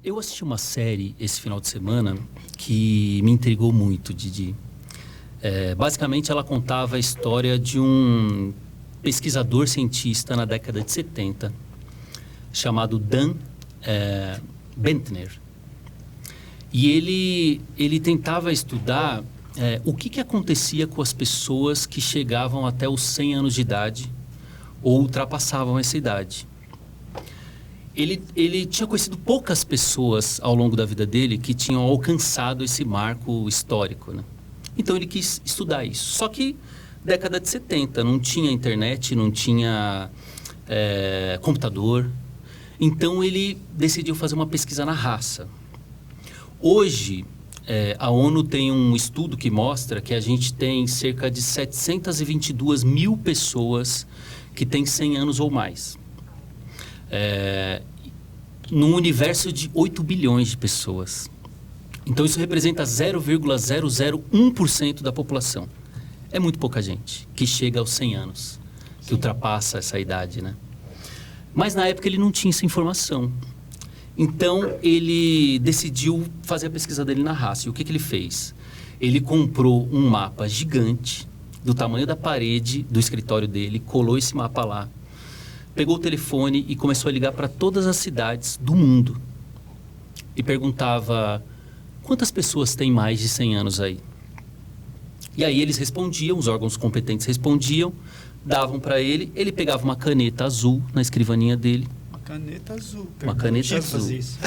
Eu assisti uma série esse final de semana que me intrigou muito, Didi. Basicamente, ela contava a história de um pesquisador cientista na década de 70, chamado Dan Bentner. E ele tentava estudar o que acontecia com as pessoas que chegavam até os 100 anos de idade ou ultrapassavam essa idade. Ele tinha conhecido poucas pessoas ao longo da vida dele que tinham alcançado esse marco histórico, né? Então ele quis estudar isso. Só que década de 70, não tinha internet, não tinha computador. Então ele decidiu fazer uma pesquisa na raça. Hoje, a ONU tem um estudo que mostra que a gente tem cerca de 722 mil pessoas que têm 100 anos ou mais. Num universo de 8 bilhões de pessoas. Então, isso representa 0,001% da população. É muito pouca gente que chega aos 100 anos, que ultrapassa essa idade, né? Mas, na época, ele não tinha essa informação. Então, ele decidiu fazer a pesquisa dele na raça. E o que ele fez? Ele comprou um mapa gigante, do tamanho da parede do escritório dele, colou esse mapa lá, pegou o telefone e começou a ligar para todas as cidades do mundo. E perguntava, quantas pessoas têm mais de 100 anos aí? E aí eles respondiam, os órgãos competentes respondiam, davam para ele, ele pegava uma caneta azul na escrivaninha dele. Uma caneta azul. Uma caneta azul. Isso.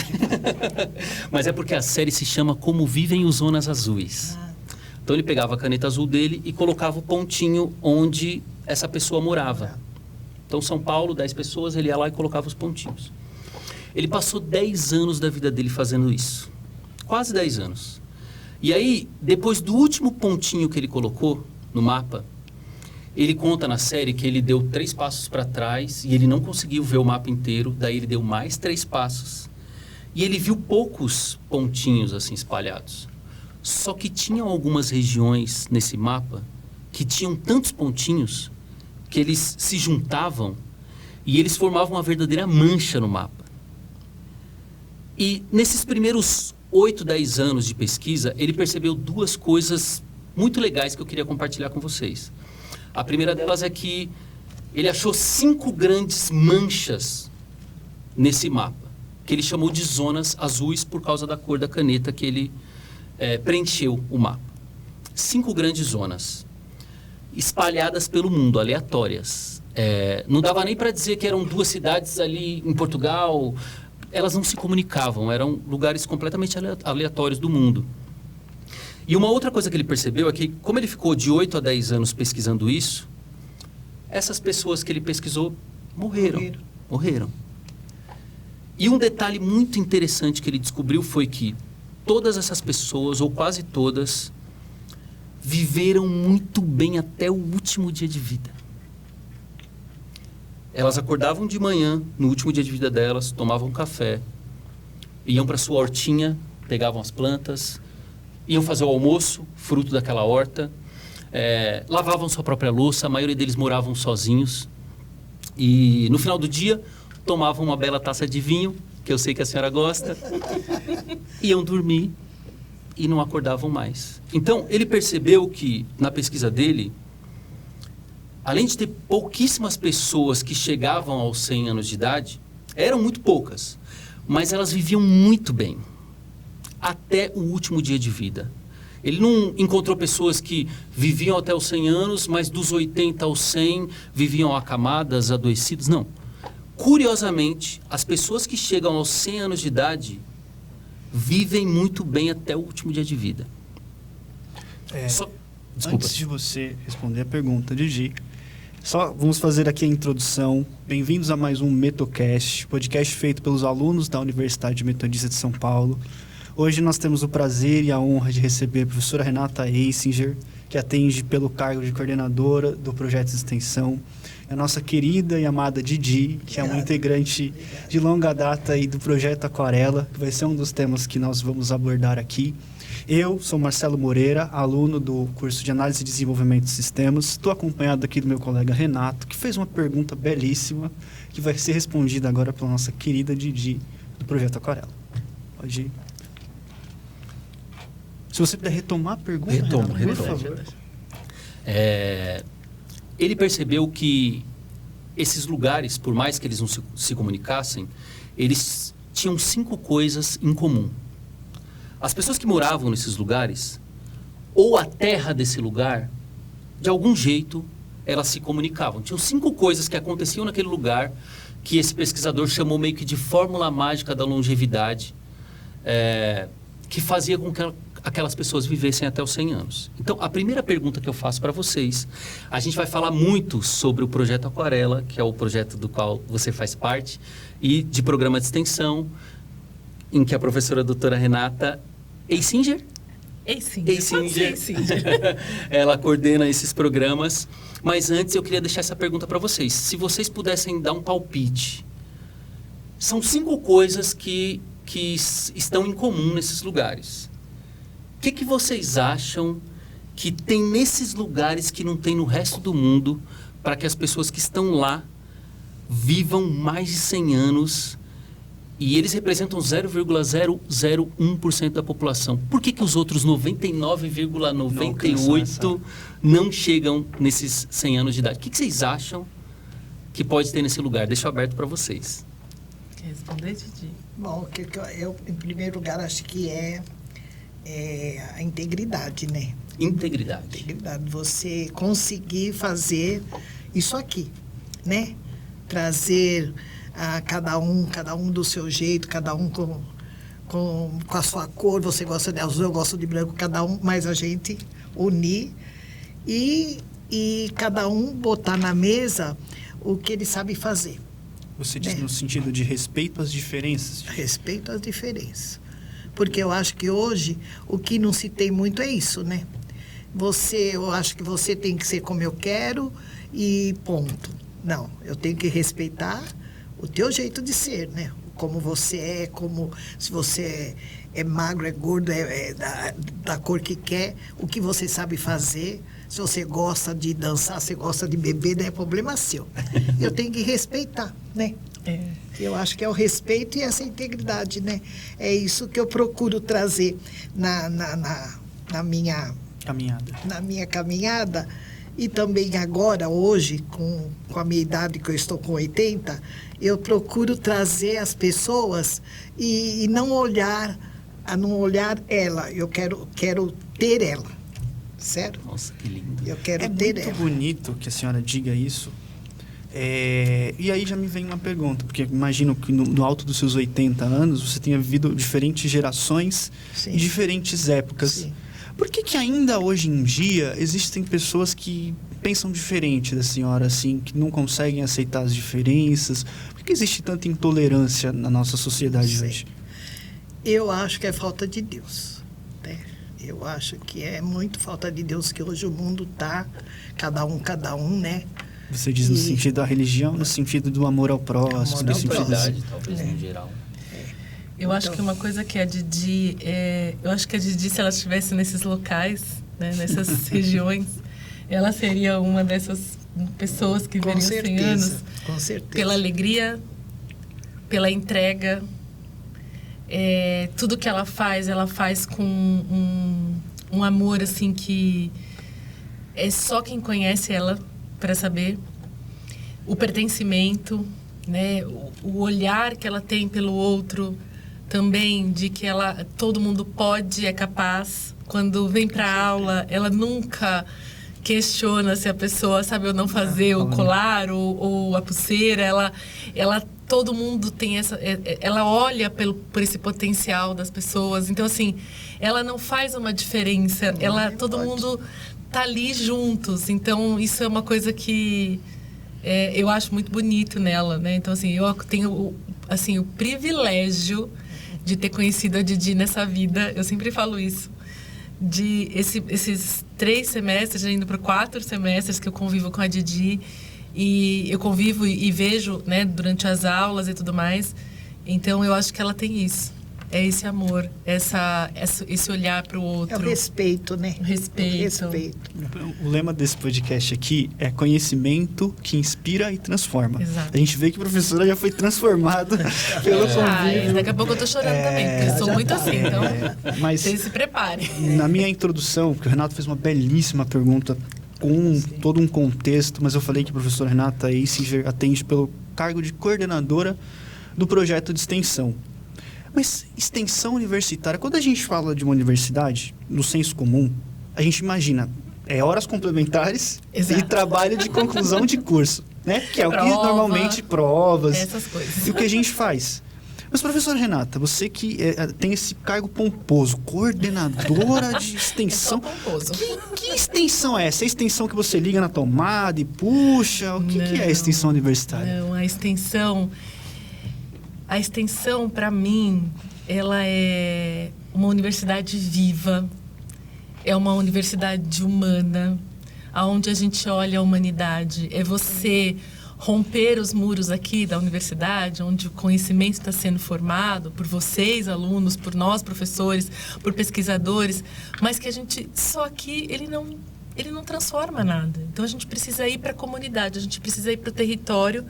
Mas é porque a série se chama Como Vivem os Zonas Azuis. Então ele pegava a caneta azul dele e colocava o pontinho onde essa pessoa morava. Então, São Paulo, 10 pessoas, ele ia lá e colocava os pontinhos. Ele passou 10 anos da vida dele fazendo isso. Quase 10 anos. E aí, depois do último pontinho que ele colocou no mapa, ele conta na série que ele deu 3 passos para trás e ele não conseguiu ver o mapa inteiro. Daí ele deu mais 3 passos. E ele viu poucos pontinhos assim espalhados. Só que tinham algumas regiões nesse mapa que tinham tantos pontinhos que eles se juntavam e eles formavam uma verdadeira mancha no mapa. E nesses primeiros 8, 10 anos de pesquisa, ele percebeu 2 coisas muito legais que eu queria compartilhar com vocês. A primeira delas é que ele achou 5 grandes manchas nesse mapa, que ele chamou de zonas azuis por causa da cor da caneta que ele preencheu o mapa. 5 grandes zonas espalhadas pelo mundo, aleatórias. Não dava nem para dizer que eram 2 cidades ali em Portugal. Elas não se comunicavam, eram lugares completamente aleatórios do mundo. E uma outra coisa que ele percebeu é que, como ele ficou de 8 a 10 anos pesquisando isso, essas pessoas que ele pesquisou morreram. E um detalhe muito interessante que ele descobriu foi que todas essas pessoas, ou quase todas, viveram muito bem até o último dia de vida. Elas acordavam de manhã, no último dia de vida delas, tomavam café, iam para sua hortinha, pegavam as plantas, iam fazer o almoço, fruto daquela horta, lavavam sua própria louça, a maioria deles moravam sozinhos, e no final do dia tomavam uma bela taça de vinho, que eu sei que a senhora gosta, iam dormir e não acordavam mais. Então, ele percebeu que, na pesquisa dele, além de ter pouquíssimas pessoas que chegavam aos 100 anos de idade, eram muito poucas, mas elas viviam muito bem, até o último dia de vida. Ele não encontrou pessoas que viviam até os 100 anos, mas dos 80 aos 100 viviam acamadas, adoecidas. Não. Curiosamente, as pessoas que chegam aos 100 anos de idade vivem muito bem até o último dia de vida. Desculpa. Antes de você responder a pergunta, Didi, só vamos fazer aqui a introdução. Bem-vindos a mais um Metocast, podcast feito pelos alunos da Universidade Metodista de São Paulo. Hoje nós temos o prazer e a honra de receber a professora Renata Eissinger, que atende pelo cargo de coordenadora do projeto de extensão. A nossa querida e amada Didi, que é uma integrante de longa data aí do projeto Aquarela, que vai ser um dos temas que nós vamos abordar aqui. Eu sou Marcelo Moreira, aluno do curso de Análise e Desenvolvimento de Sistemas. Estou acompanhado aqui do meu colega Renato, que fez uma pergunta belíssima, que vai ser respondida agora pela nossa querida Didi, do projeto Aquarela. Pode ir. Se você puder retomar a pergunta, Retomo. por favor. Ele percebeu que esses lugares, por mais que eles não se comunicassem, eles tinham 5 coisas em comum. As pessoas que moravam nesses lugares, ou a terra desse lugar, de algum jeito, elas se comunicavam. Tinham 5 coisas que aconteciam naquele lugar, que esse pesquisador chamou meio que de fórmula mágica da longevidade, que fazia com que aquelas pessoas vivessem até os 100 anos. Então, a primeira pergunta que eu faço para vocês, a gente vai falar muito sobre o Projeto Aquarela, que é o projeto do qual você faz parte, e de programa de extensão, em que a professora doutora Renata Eisinger, ela coordena esses programas. Mas antes eu queria deixar essa pergunta para vocês. Se vocês pudessem dar um palpite, são 5 coisas que estão em comum nesses lugares. O que vocês acham que tem nesses lugares que não tem no resto do mundo, para que as pessoas que estão lá vivam mais de 100 anos, e eles representam 0,001% da população? Por que os outros 99,98% não chegam nesses 100 anos de idade? O que vocês acham que pode ter nesse lugar? Deixo aberto para vocês. Quer responder, Didi? Bom, eu, em primeiro lugar, acho que é a integridade, né? Integridade. Você conseguir fazer isso aqui, né? Trazer cada um do seu jeito, cada um com a sua cor. Você gosta de azul, eu gosto de branco, cada um, mas a gente unir e cada um botar na mesa o que ele sabe fazer. Você diz no sentido de respeito às diferenças? Respeito às diferenças. Porque eu acho que hoje o que não se tem muito é isso, né? Eu acho que você tem que ser como eu quero e ponto. Não, eu tenho que respeitar o teu jeito de ser, né? Como você é, se você é magro, é gordo, da cor que quer, o que você sabe fazer. Se você gosta de dançar, se gosta de beber, não é problema seu. Eu tenho que respeitar, né? Eu acho que é o respeito e essa integridade, né? É isso que eu procuro trazer na minha caminhada. E também agora, hoje, com a minha idade, que eu estou com 80, eu procuro trazer as pessoas e não olhar ela. Eu quero ter ela, certo? Nossa, que lindo. Eu quero ter ela. É muito bonito que a senhora diga isso. E aí já me vem uma pergunta, porque imagino que no alto dos seus 80 anos você tenha vivido diferentes gerações e diferentes épocas. Sim. Por que ainda hoje em dia existem pessoas que pensam diferente da senhora, assim, que não conseguem aceitar as diferenças? Por que existe tanta intolerância na nossa sociedade hoje? Eu acho que é falta de Deus, né? Eu acho que é muito falta de Deus que hoje o mundo está, cada um, né? Você diz no sentido da religião, no sentido do amor ao próximo, no sentido talvez, no geral. Eu acho que uma coisa que a Didi... eu acho que a Didi, se ela estivesse nesses locais, né, nessas regiões, ela seria uma dessas pessoas que viveriam 100 anos. Com certeza. Pela alegria, pela entrega. Tudo que ela faz com um amor, assim, que é só quem conhece ela para saber. O pertencimento, né, o olhar que ela tem pelo outro, também de que todo mundo pode, é capaz. Quando vem para a aula, ela nunca questiona se a pessoa sabe ou não fazer o colar ou a pulseira. Todo mundo tem ela olha por esse potencial das pessoas. Então, assim, ela não faz uma diferença. Todo mundo tá ali juntos. Então, isso é uma coisa que eu acho muito bonito nela, né? Então, assim, eu tenho assim, o privilégio de ter conhecido a Didi nessa vida. Eu sempre falo isso. Esses 3 semestres, indo para 4 semestres que eu convivo com a Didi. E eu convivo e vejo, né, durante as aulas e tudo mais. Então, eu acho que ela tem isso. é esse amor, esse olhar para o outro. É o respeito, né? O respeito. O respeito. O lema desse podcast aqui é conhecimento que inspira e transforma. Exato. A gente vê que a professora já foi transformada pelo convívio. Daqui a pouco eu tô chorando também, porque eu sou muito assim, então Mas vocês se preparem. na minha introdução, porque o Renato fez uma belíssima pergunta com todo um contexto, mas eu falei que a professora Renata Eissinger atende pelo cargo de coordenadora do projeto de extensão. Mas extensão universitária, quando a gente fala de uma universidade, no senso comum, a gente imagina horas complementares Exato. e trabalho de conclusão de curso, né? Que é o que Prova, normalmente provas essas coisas. e o que a gente faz. Mas, professora Renata, você que tem esse cargo pomposo, coordenadora de extensão. É só pomposo. Que extensão é essa? É a extensão que você liga na tomada e puxa? O que é a extensão universitária? Não, a extensão, para mim, ela é uma universidade viva, é uma universidade humana, aonde a gente olha a humanidade. É você romper os muros aqui da universidade, onde o conhecimento está sendo formado por vocês, alunos, por nós, professores, por pesquisadores, mas que a gente, só aqui, ele não transforma nada. Então, a gente precisa ir para a comunidade, a gente precisa ir para o território,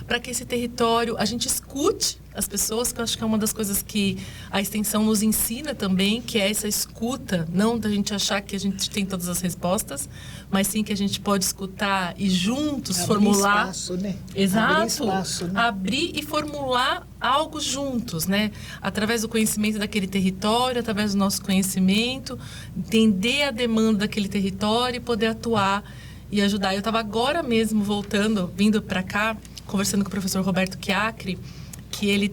para que esse território, a gente escute as pessoas, que eu acho que é uma das coisas que a extensão nos ensina também, que é essa escuta, não da gente achar que a gente tem todas as respostas, mas sim que a gente pode escutar e juntos formular... Abrir espaço, né? Exato. Abrir espaço, né? Abrir e formular algo juntos, né? Através do conhecimento daquele território, através do nosso conhecimento, entender a demanda daquele território e poder atuar e ajudar. Eu estava agora mesmo vindo para cá, conversando com o professor Roberto Chiacri, que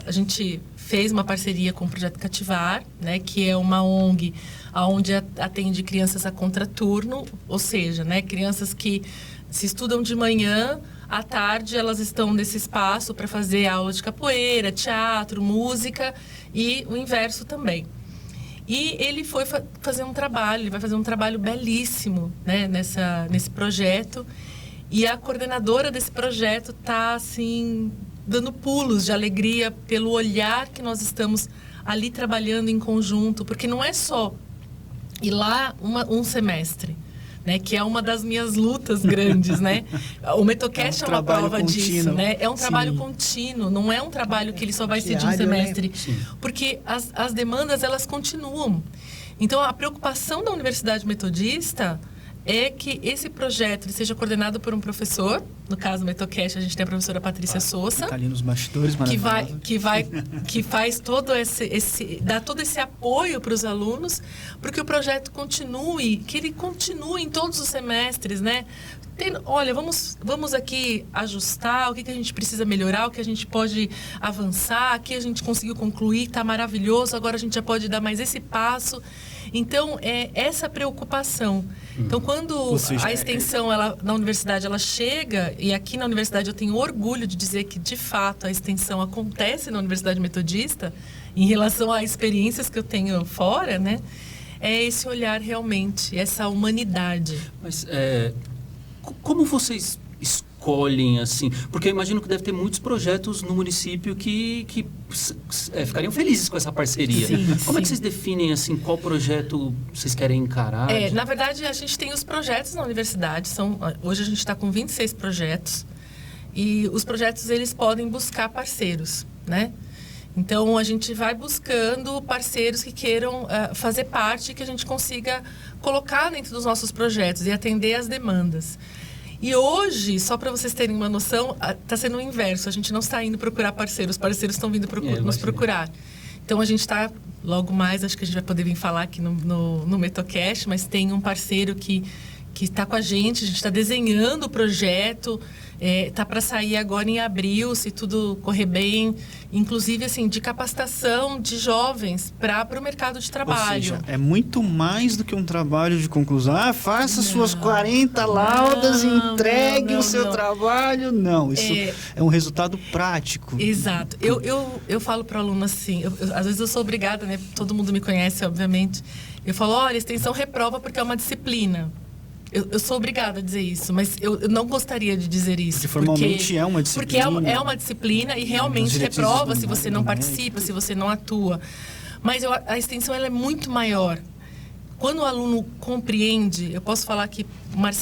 a gente fez uma parceria com o Projeto Cativar, né, que é uma ONG onde atende crianças a contraturno, ou seja, né, crianças que se estudam de manhã, à tarde elas estão nesse espaço para fazer aula de capoeira, teatro, música e o inverso também. E ele foi fazer um trabalho, ele vai fazer um trabalho belíssimo, né, nesse projeto. E a coordenadora desse projeto está, assim, dando pulos de alegria pelo olhar que nós estamos ali trabalhando em conjunto, porque não é só ir lá um semestre, né, que é uma das minhas lutas grandes, né? O Metocast é uma prova contínuo. Disso, né? É um trabalho Sim. contínuo, não é um trabalho que ele só vai ser de um Diário, né? semestre, porque as demandas, elas continuam. Então, a preocupação da Universidade Metodista é que esse projeto ele seja coordenado por um professor, no caso do Metocast a gente tem a professora Patrícia Sousa, Tá ali nos bastidores, maravilhoso. que faz todo dá todo esse apoio para os alunos, para que o projeto continue, que ele continue em todos os semestres, né? Olha, vamos aqui ajustar o que a gente precisa melhorar, o que a gente pode avançar, aqui a gente conseguiu concluir, está maravilhoso, agora a gente já pode dar mais esse passo. Então, é essa preocupação. Então, quando a extensão na universidade ela chega, e aqui na universidade eu tenho orgulho de dizer que, de fato, a extensão acontece na Universidade Metodista, em relação a experiências que eu tenho fora, né? É esse olhar realmente, essa humanidade. Mas como vocês escolhem, assim? Porque eu imagino que deve ter muitos projetos no município que ficariam felizes com essa parceria. Sim, Como é que sim. vocês definem, assim, qual projeto vocês querem encarar? Na verdade, a gente tem os projetos na universidade. Hoje a gente está com 26 projetos. E os projetos, eles podem buscar parceiros, né? Então, a gente vai buscando parceiros que queiram fazer parte, que a gente consiga colocar dentro dos nossos projetos e atender às demandas. E hoje, só para vocês terem uma noção, está sendo o inverso. A gente não está indo procurar parceiros, os parceiros estão vindo nos procurar. Então, a gente está, logo mais, acho que a gente vai poder vir falar aqui no Metocast, mas tem um parceiro que está com a gente está desenhando o projeto, está para sair agora em abril, se tudo correr bem, inclusive assim, de capacitação de jovens para o mercado de trabalho. Ou seja, é muito mais do que um trabalho de conclusão. Faça suas 40 laudas e entregue o seu trabalho. Não, isso é um resultado prático. Exato. Eu falo para o aluno assim, às vezes eu sou obrigada, né? Todo mundo me conhece, obviamente. Eu falo, olha, extensão reprova porque é uma disciplina. Eu sou obrigada a dizer isso, mas eu não gostaria de dizer isso. Porque formalmente é uma disciplina. Porque é uma disciplina e realmente reprova se você não participa, se você não atua. Mas a extensão ela é muito maior. Quando o aluno compreende, eu posso falar que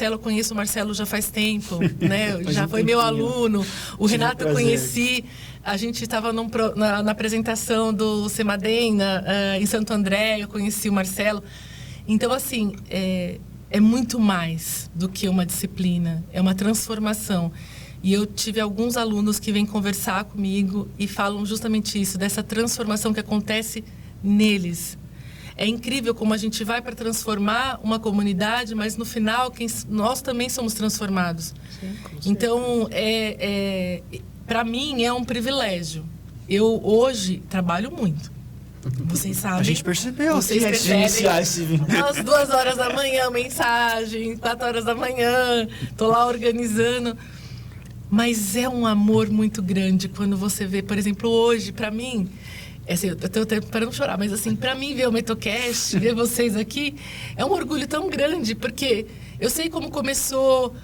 eu conheço o Marcelo já faz tempo, né? Já foi meu aluno. O Renato eu conheci, a gente estava na apresentação do Semadem em Santo André, eu conheci o Marcelo. Então, assim, é muito mais do que uma disciplina, é uma transformação. E eu tive alguns alunos que vêm conversar comigo e falam justamente isso, dessa transformação que acontece neles. É incrível como a gente vai para transformar uma comunidade, mas no final nós também somos transformados. Sim, então, para mim, é um privilégio. Eu hoje trabalho muito. Vocês sabem. A gente percebeu. Vocês percebem. Às 2 horas da manhã, mensagem, 4 horas da manhã, tô lá organizando. Mas é um amor muito grande quando você vê, por exemplo, hoje, para mim... Assim, eu estou até parando de chorar, mas assim, para mim ver o Metocast, ver vocês aqui, é um orgulho tão grande, porque eu sei como começou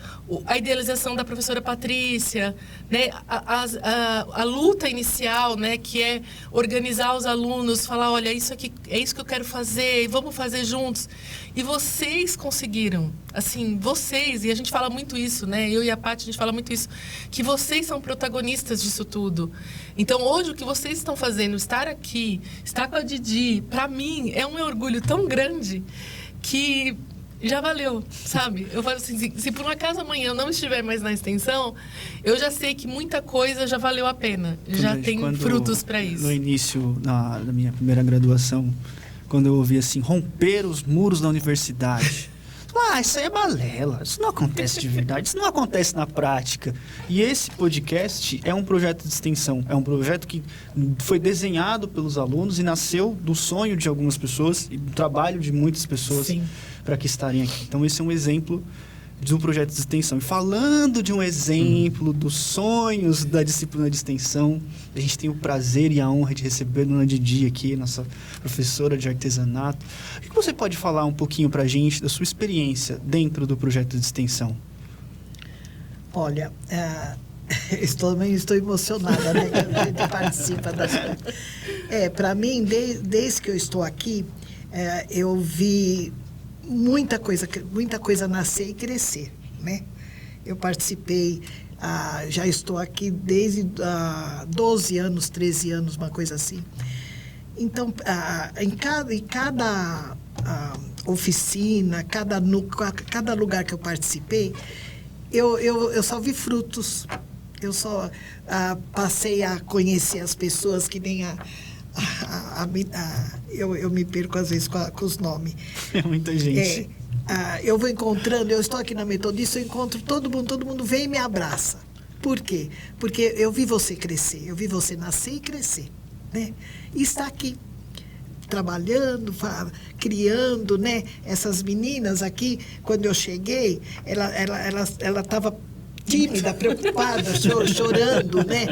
a idealização da professora Patrícia, né? A luta inicial, né? Que é organizar os alunos, falar, olha, isso aqui é isso que eu quero fazer, vamos fazer juntos. E vocês conseguiram, assim, vocês, e a gente fala muito isso, né? Eu e a Paty, a gente fala muito isso, que vocês são protagonistas disso tudo. Então, hoje, o que vocês estão fazendo, estar aqui, estar com a Didi, para mim, é um orgulho tão grande que já valeu, sabe? Eu falo assim, se por um acaso amanhã eu não estiver mais na extensão, eu já sei que muita coisa já valeu a pena. Já tem frutos para isso. No início da minha primeira graduação, quando eu ouvi assim, romper os muros da universidade. Isso aí é balela, isso não acontece de verdade, isso não acontece na prática. E esse podcast é um projeto de extensão, é um projeto que foi desenhado pelos alunos e nasceu do sonho de algumas pessoas e do trabalho de muitas pessoas para que estarem aqui. Então esse é um exemplo de um projeto de extensão. E falando de um exemplo dos sonhos da disciplina de extensão, a gente tem o prazer e a honra de receber a dona Didi aqui, nossa professora de artesanato. O que você pode falar um pouquinho para a gente da sua experiência dentro do projeto de extensão? Olha, estou emocionada, né, que a gente participa das coisas. Para mim, desde que eu estou aqui, eu vi muita coisa nascer e crescer, né? Eu participei, já estou aqui desde 12 anos, 13 anos, uma coisa assim. Então, em cada oficina, cada lugar que eu participei, eu só vi frutos. Eu só passei a conhecer as pessoas que nem eu me perco às vezes com os nomes. É muita gente. Eu vou encontrando, eu estou aqui na Metodista, eu encontro todo mundo vem e me abraça. Por quê? Porque eu vi você crescer, eu vi você nascer e crescer, né? E está aqui, trabalhando, criando, né? Essas meninas aqui, quando eu cheguei, ela estava tímida, preocupada, chorando, né?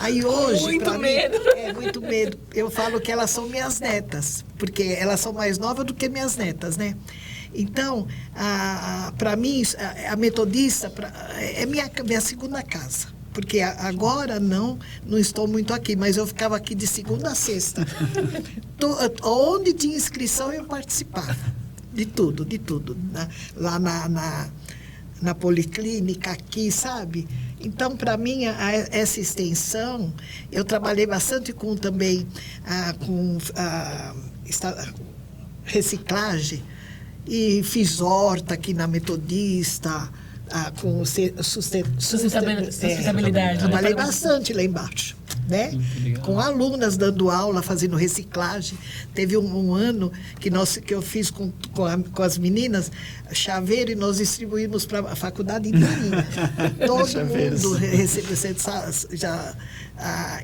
Aí hoje, muito medo. Muito medo. Eu falo que elas são minhas netas, porque elas são mais novas do que minhas netas, né? Então, para mim, a Metodista é minha segunda casa. Porque agora não estou muito aqui, mas eu ficava aqui de segunda a sexta. Onde tinha inscrição, eu participava. De tudo. Lá na Policlínica, aqui, sabe? Então, para mim, essa extensão, eu trabalhei bastante com reciclagem e fiz horta aqui na Metodista, com sustentabilidade. Trabalhei bastante lá embaixo, né? Com alunas dando aula, fazendo reciclagem. Teve um ano que eu fiz com as meninas chaveiro e nós distribuímos para a faculdade inteirinha. Todo mundo recebeu já.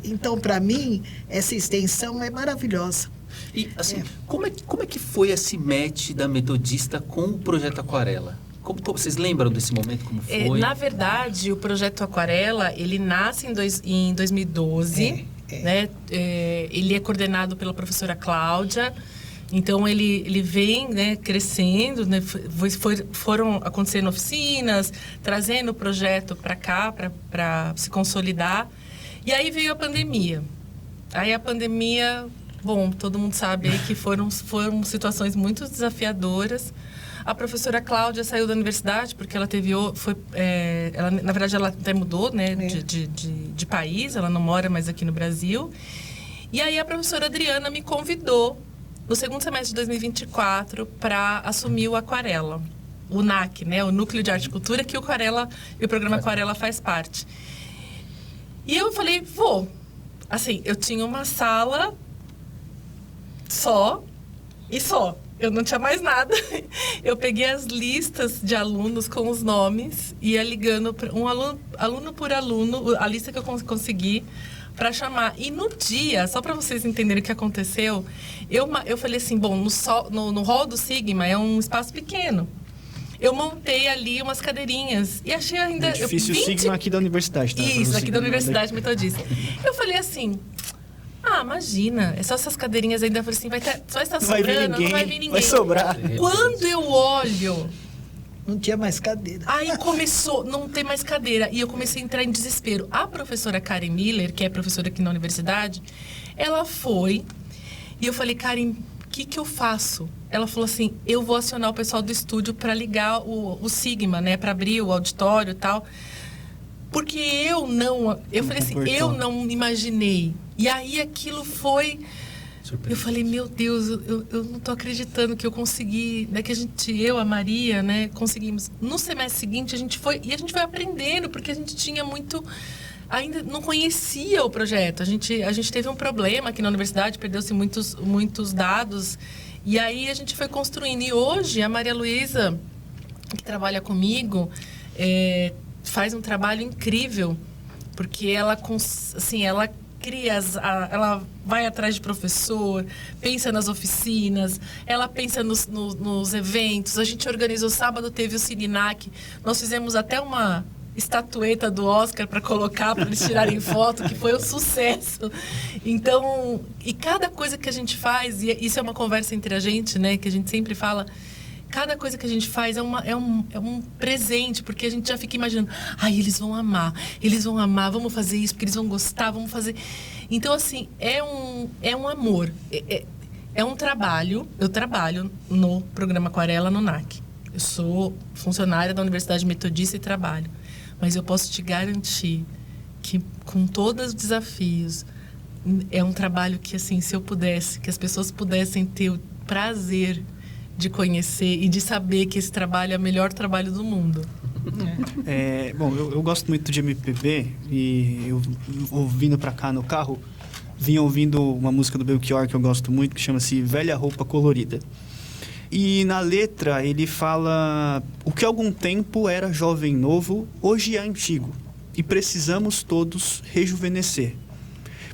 Então, para mim, essa extensão é maravilhosa. E, assim, como é que foi esse match da Metodista com o Projeto Aquarela? Como vocês lembram desse momento, como foi? Na verdade, o Projeto Aquarela, ele nasce em 2012, né? Ele é coordenado pela professora Cláudia, Então, ele vem, né, crescendo, né, foram acontecendo oficinas, trazendo o projeto para cá, para se consolidar. E aí veio a pandemia. Aí a pandemia, bom, todo mundo sabe aí que foram situações muito desafiadoras. A professora Cláudia saiu da universidade porque ela ela, na verdade, ela até mudou, né, de país, ela não mora mais aqui no Brasil. E aí a professora Adriana me convidou no segundo semestre de 2024 para assumir o Aquarela, o NAC, né, o Núcleo de Arte e Cultura, que o programa Aquarela faz parte. E eu falei, vou. Assim, eu tinha uma sala só. Eu não tinha mais nada. Eu peguei as listas de alunos com os nomes e ia ligando aluno por aluno, a lista que eu consegui para chamar. E no dia, só para vocês entenderem o que aconteceu, eu falei assim, bom, no hall do Sigma é um espaço pequeno. Eu montei ali umas cadeirinhas e achei ainda... Edifício Sigma aqui da universidade, tá? Isso, aqui da Universidade Metodista. Eu falei assim, imagina, é só essas cadeirinhas ainda. Eu falei assim, só está sobrando, não vai vir ninguém. Vai sobrar. Quando eu olho... Não tinha mais cadeira. Aí começou, não tem mais cadeira. E eu comecei a entrar em desespero. A professora Karen Miller, que é professora aqui na universidade, ela foi... E eu falei, Karen, o que eu faço? Ela falou assim, eu vou acionar o pessoal do estúdio para ligar o Sigma, né? Para abrir o auditório e tal. Porque eu falei assim, eu não imaginei. E aí aquilo foi... Surpresa. Eu falei, meu Deus, eu não estou acreditando que eu consegui, né? Que eu, a Maria, né? Conseguimos. No semestre seguinte, a gente foi aprendendo, porque a gente tinha muito... Ainda não conhecia o projeto. A gente teve um problema aqui na universidade, perdeu-se muitos dados. E aí a gente foi construindo. E hoje a Maria Luísa, que trabalha comigo, faz um trabalho incrível, porque ela cria, ela vai atrás de professor, pensa nas oficinas, ela pensa nos eventos. A gente organizou, sábado teve o Signac, nós fizemos até uma estatueta do Oscar para colocar, para eles tirarem foto, que foi um sucesso. Então, e cada coisa que a gente faz, e isso é uma conversa entre a gente, né, que a gente sempre fala, cada coisa que a gente faz é um presente, porque a gente já fica imaginando, eles vão amar, vamos fazer isso, porque eles vão gostar, vamos fazer... Então, assim, é um amor, é um trabalho. Eu trabalho no programa Aquarela no NAC. Eu sou funcionária da Universidade Metodista e trabalho. Mas eu posso te garantir que, com todos os desafios, é um trabalho que, assim, se eu pudesse, que as pessoas pudessem ter o prazer de conhecer e de saber que esse trabalho é o melhor trabalho do mundo. Bom, eu gosto muito de MPB e eu, ouvindo pra cá no carro, vinha ouvindo uma música do Belchior que eu gosto muito, que chama-se Velha Roupa Colorida. E na letra ele fala: o que há algum tempo era jovem novo, hoje é antigo, e precisamos todos rejuvenescer.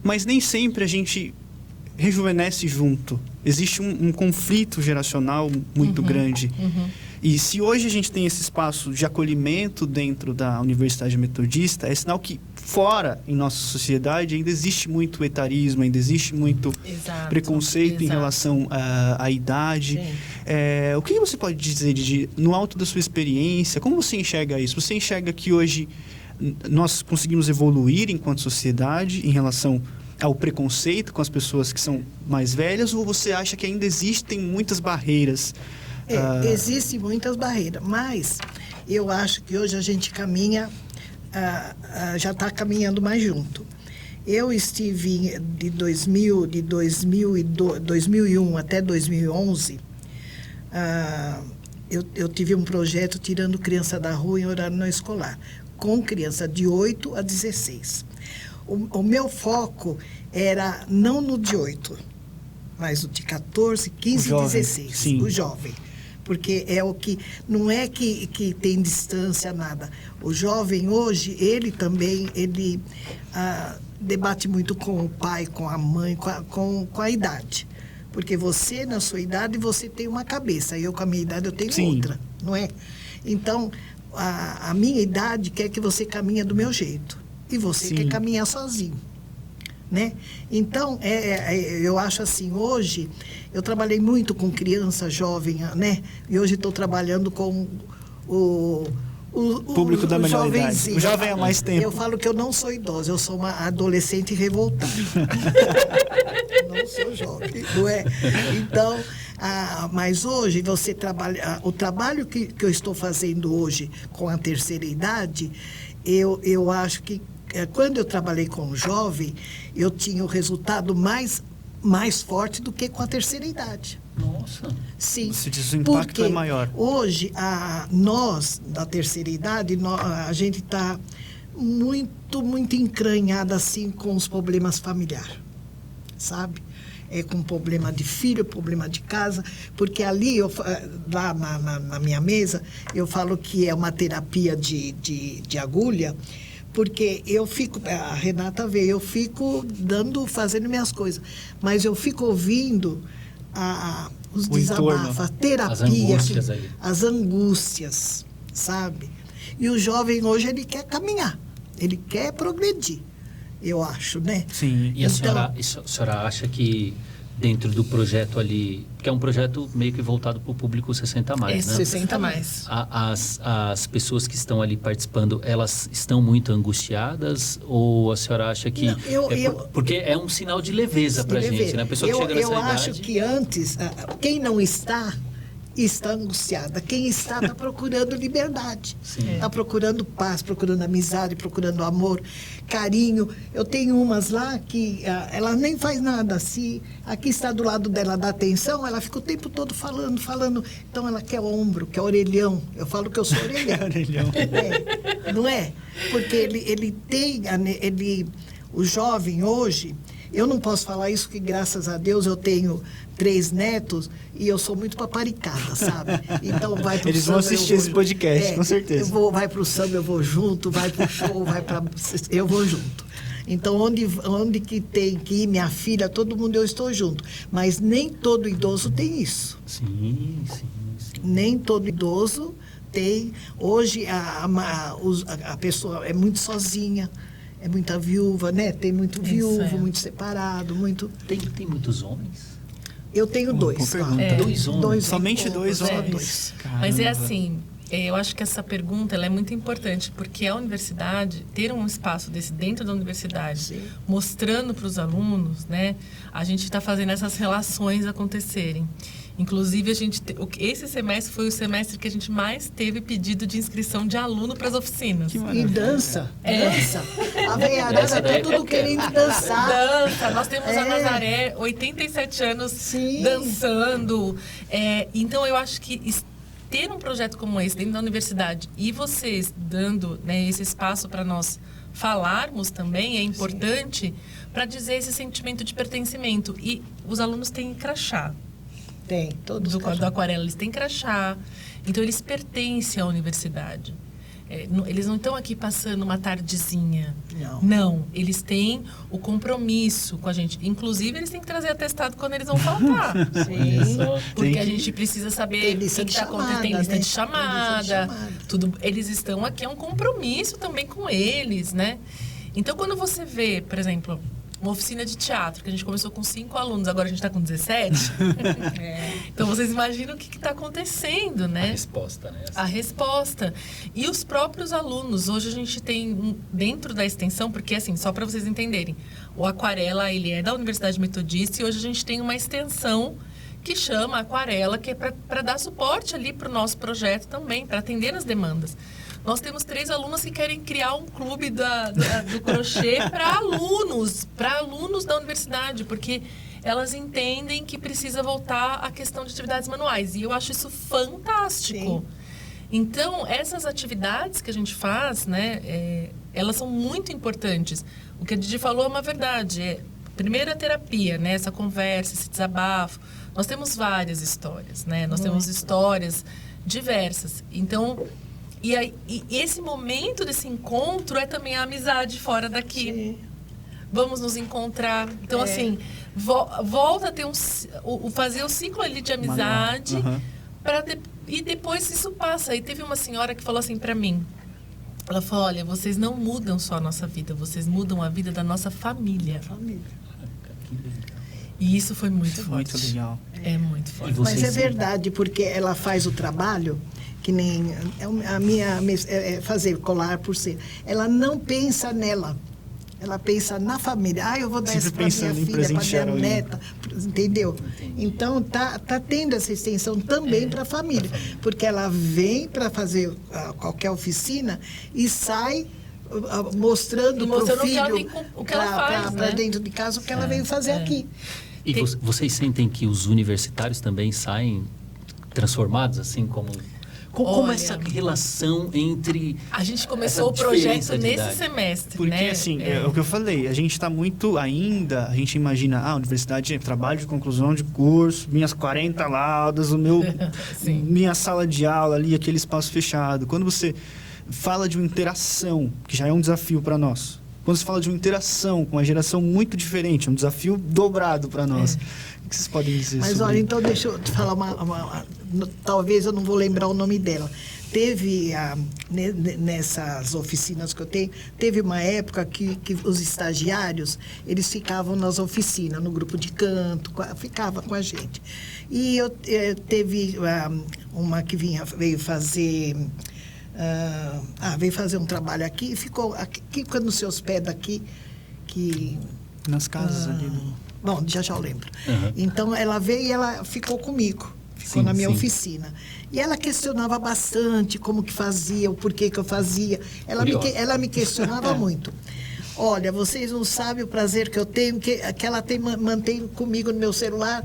Mas nem sempre a gente rejuvenesce junto. Existe um conflito geracional muito grande. E se hoje a gente tem esse espaço de acolhimento dentro da Universidade Metodista, é sinal que fora, em nossa sociedade, ainda existe muito etarismo, ainda existe muito preconceito em relação à idade. O que você pode dizer, Didi, no alto da sua experiência, como você enxerga isso? Você enxerga que hoje nós conseguimos evoluir enquanto sociedade em relação ao preconceito com as pessoas que são mais velhas, ou você acha que ainda existem muitas barreiras? Existem muitas barreiras, mas eu acho que hoje a gente caminha, já está caminhando mais junto. Eu estive de 2001 até 2011, eu tive um projeto tirando criança da rua em horário não escolar, com criança de 8 a 16. O meu foco era não no de 8, mas o de 14, 15 e 16, sim. O jovem. Porque é o que... Não é que tem distância, nada. O jovem hoje, ele também, debate muito com o pai, com a mãe, com a idade. Porque você, na sua idade, você tem uma cabeça. Eu, com a minha idade, eu tenho sim. outra, não é? Então, a minha idade quer que você caminhe do meu jeito. E você sim. quer caminhar sozinho. né? Então, eu acho assim, hoje, eu trabalhei muito com criança, jovem, né? E hoje estou trabalhando com o público da melhor idade. jovenzinho. O jovem há mais tempo. Eu falo que eu não sou idosa, eu sou uma adolescente revoltada. Não sou jovem, não é? Então, mas hoje você trabalha, o trabalho que eu estou fazendo hoje com a terceira idade, eu acho que quando eu trabalhei com o jovem, eu tinha o resultado mais forte do que com a terceira idade. Nossa. Sim. Você diz que o impacto porque é maior. Hoje, nós, da terceira idade, a gente está muito, muito encranhada assim com os problemas familiares, sabe? Com problema de filho, problema de casa, porque ali, lá na minha mesa, eu falo que é uma terapia de agulha, porque eu fico, a Renata vê, eu fico fazendo minhas coisas, mas eu fico ouvindo os desabafos, a terapia, as angústias, sabe? E o jovem hoje, ele quer caminhar, ele quer progredir, eu acho, né? Sim. E a senhora acha que dentro do projeto ali, que é um projeto meio que voltado para o público 60 mais, né? 60 mais. As pessoas que estão ali participando, elas estão muito angustiadas? Ou a senhora acha que... Não, porque é um sinal de leveza para a gente, né? A pessoa que chega nessa idade... Eu acho que antes, quem não está angustiada. Quem está procurando liberdade. Está procurando paz, procurando amizade, procurando amor, carinho. Eu tenho umas lá que ela nem faz nada. Se aqui está do lado dela, dá atenção, ela fica o tempo todo falando. Então ela quer ombro, quer orelhão. Eu falo que eu sou orelhão. Orelhão. Não é? Porque ele tem... o jovem hoje... Eu não posso falar isso, que graças a Deus eu tenho 3 netos e eu sou muito paparicada, sabe? Então vai pro Eles vão assistir esse podcast, com certeza. Vai pro samba, eu vou junto, vai pro show, eu vou junto. Então, onde que tem que ir minha filha, todo mundo eu estou junto. Mas nem todo idoso tem isso. Sim. Nem todo idoso tem. Hoje a pessoa é muito sozinha. É muita viúva, né? Tem muito viúvo, muito separado, muito... Tem muitos homens? Eu tenho 2. Dois homens? Somente 2 homens? Mas é assim, eu acho que essa pergunta ela é muito importante, porque a universidade, ter um espaço desse dentro da universidade, Sim. mostrando para os alunos, né? A gente está fazendo essas relações acontecerem. Inclusive, esse semestre foi o semestre que a gente mais teve pedido de inscrição de aluno para as oficinas. E dança. Dança. A veiarada está tudo querendo dançar. Dança. Nós temos a Nazaré, 87 anos, Sim. dançando. Então, eu acho que ter um projeto como esse dentro da universidade e vocês dando, né, esse espaço para nós falarmos também é importante para dizer esse sentimento de pertencimento. E os alunos têm crachá. Tem, todos. Do Aquarela, eles têm crachá. Então, eles pertencem à universidade. Eles não estão aqui passando uma tardezinha. Não. Eles têm o compromisso com a gente. Inclusive, eles têm que trazer atestado quando eles vão faltar. Sim. Porque a gente precisa saber o que está acontecendo. Tem lista de chamada. Tudo. Eles estão aqui, é um compromisso também com eles, né? Então, quando você vê, por exemplo... uma oficina de teatro, que a gente começou com 5 alunos, agora a gente está com 17. Então, vocês imaginam o que está acontecendo, né? A resposta, né? A resposta. E os próprios alunos. Hoje a gente tem, dentro da extensão, porque assim, só para vocês entenderem, o Aquarela, ele é da Universidade Metodista e hoje a gente tem uma extensão que chama Aquarela, que é para dar suporte ali para o nosso projeto também, para atender as demandas. Nós temos 3 alunas que querem criar um clube do crochê para alunos da universidade, porque elas entendem que precisa voltar à questão de atividades manuais. E eu acho isso fantástico. Sim. Então, essas atividades que a gente faz, né, elas são muito importantes. O que a Didi falou é uma verdade. Primeiro, a terapia, né, essa conversa, esse desabafo. Nós temos várias histórias, né? Nós temos histórias diversas. Então... E esse momento desse encontro é também a amizade fora daqui. Sim. Vamos nos encontrar. Então, assim, volta a ter fazer o ciclo ali de amizade. E depois isso passa. E teve uma senhora que falou assim para mim, Ela falou, olha, vocês não mudam só a nossa vida, vocês mudam a vida da nossa família. E isso foi muito forte. Muito legal. É muito forte. Mas é verdade, porque ela faz o trabalho, que nem a minha fazer colar por ser. Ela não pensa nela. Ela pensa na família. Eu vou dar isso para minha filha, para minha neta. Entendeu? Então, tá tendo essa extensão também para a família. Porque ela vem para fazer qualquer oficina e sai mostrando para o filho, para dentro de casa, o que ela veio fazer aqui. E vocês sentem que os universitários também saem transformados, assim como... Como essa relação entre... A gente começou o projeto nesse semestre, porque, né? assim, é o que eu falei, a gente está muito ainda, a gente imagina, a universidade é trabalho de conclusão de curso, minhas 40 laudas, minha sala de aula ali, aquele espaço fechado. Quando você fala de uma interação, que já é um desafio para nós, quando você fala de uma interação com uma geração muito diferente, um desafio dobrado para nós. O que vocês podem dizer Mas sobre... olha, então deixa eu te falar talvez eu não vou lembrar o nome dela. Teve, nessas oficinas que eu tenho, teve uma época que os estagiários, eles ficavam nas oficinas, no grupo de canto, ficava com a gente. E teve uma que veio fazer um trabalho aqui, e ficou aqui, quando se hospeda aqui, nas casas ali. Bom, já eu lembro. Uhum. Então, ela veio e ela ficou comigo. Ficou na minha oficina. E ela questionava bastante como que fazia, o porquê que eu fazia. Ela me questionava muito. Olha, vocês não sabem o prazer que eu tenho, que ela mantém comigo no meu celular.